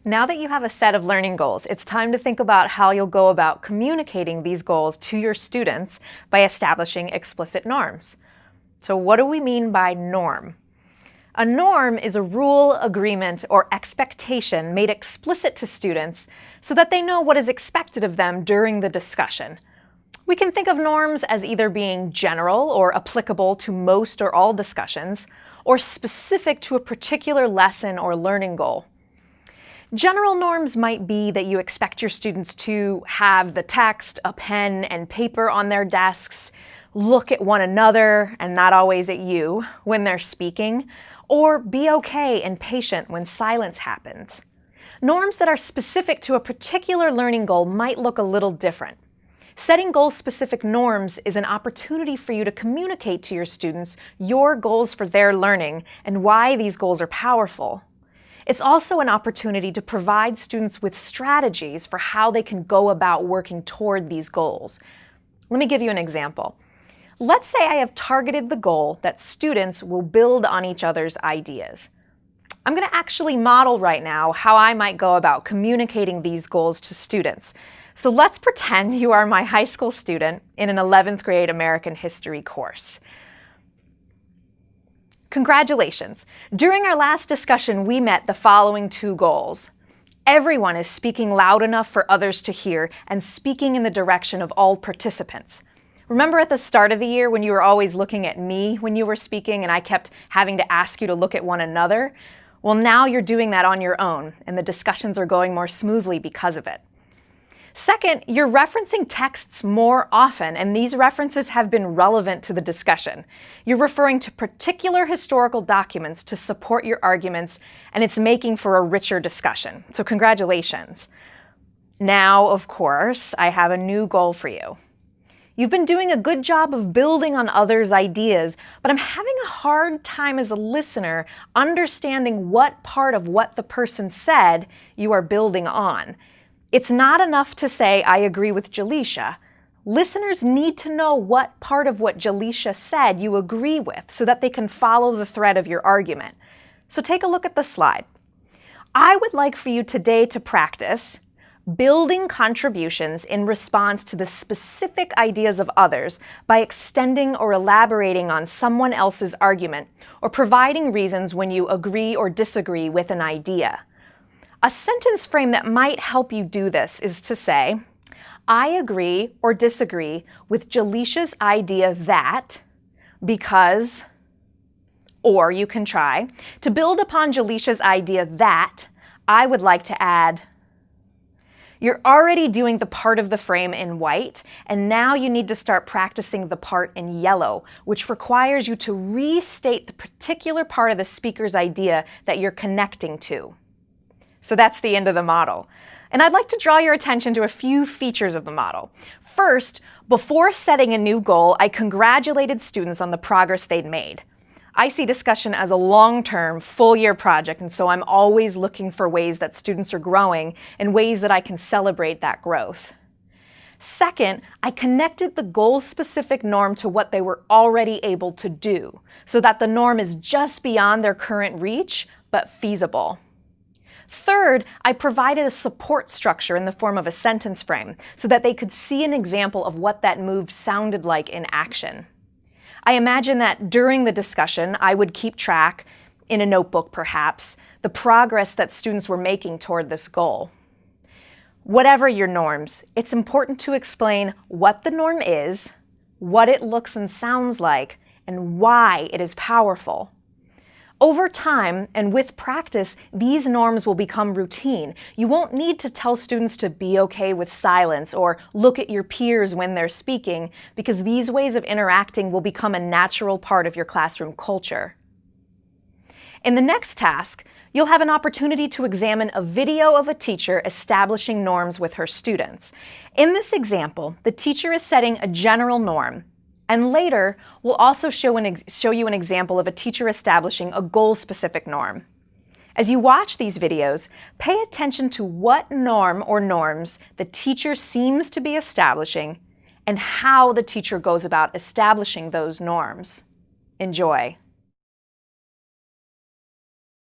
Now that you have a set of learning goals, it's time to think about how you'll go about communicating these goals to your students by establishing explicit norms. So what do we mean by norm? A norm is a rule, agreement, or expectation made explicit to students so that they know what is expected of them during the discussion. We can think of norms as either being general or applicable to most or all discussions, or specific to a particular lesson or learning goal. General norms might be that you expect your students to have the text, a pen, and paper on their desks, look at one another, and not always at you, when they're speaking, or be okay and patient when silence happens. Norms that are specific to a particular learning goal might look a little different. Setting goal-specific norms is an opportunity for you to communicate to your students your goals for their learning and why these goals are powerful. It's also an opportunity to provide students with strategies for how they can go about working toward these goals. Let me give you an example. Let's say I have targeted the goal that students will build on each other's ideas. I'm going to actually model right now how I might go about communicating these goals to students. So let's pretend you are my high school student in an 11th grade American history course. Congratulations! During our last discussion, we met the following two goals. Everyone is speaking loud enough for others to hear and speaking in the direction of all participants. Remember at the start of the year when you were always looking at me when you were speaking and I kept having to ask you to look at one another? Well, now you're doing that on your own, and the discussions are going more smoothly because of it. Second, you're referencing texts more often, and these references have been relevant to the discussion. You're referring to particular historical documents to support your arguments, and it's making for a richer discussion. So congratulations. Now, of course, I have a new goal for you. You've been doing a good job of building on others' ideas, but I'm having a hard time as a listener understanding what part of what the person said you are building on. It's not enough to say, I agree with Jaleisha. Listeners need to know what part of what Jaleisha said you agree with so that they can follow the thread of your argument. So take a look at the slide. I would like for you today to practice building contributions in response to the specific ideas of others by extending or elaborating on someone else's argument or providing reasons when you agree or disagree with an idea. A sentence frame that might help you do this is to say, I agree or disagree with Jaleisha's idea that, because, or you can try, to build upon Jaleisha's idea that, I would like to add. You're already doing the part of the frame in white, and now you need to start practicing the part in yellow, which requires you to restate the particular part of the speaker's idea that you're connecting to. So that's the end of the model. And I'd like to draw your attention to a few features of the model. First, before setting a new goal, I congratulated students on the progress they'd made. I see discussion as a long-term, full-year project, and so I'm always looking for ways that students are growing and ways that I can celebrate that growth. Second, I connected the goal-specific norm to what they were already able to do, so that the norm is just beyond their current reach, but feasible. Third, I provided a support structure in the form of a sentence frame so that they could see an example of what that move sounded like in action. I imagine that during the discussion, I would keep track, in a notebook perhaps, the progress that students were making toward this goal. Whatever your norms, it's important to explain what the norm is, what it looks and sounds like, and why it is powerful. Over time, and with practice, these norms will become routine. You won't need to tell students to be okay with silence or look at your peers when they're speaking, because these ways of interacting will become a natural part of your classroom culture. In the next task, you'll have an opportunity to examine a video of a teacher establishing norms with her students. In this example, the teacher is setting a general norm. And later, we'll also show you an example of a teacher establishing a goal-specific norm. As you watch these videos, pay attention to what norm or norms the teacher seems to be establishing and how the teacher goes about establishing those norms. Enjoy.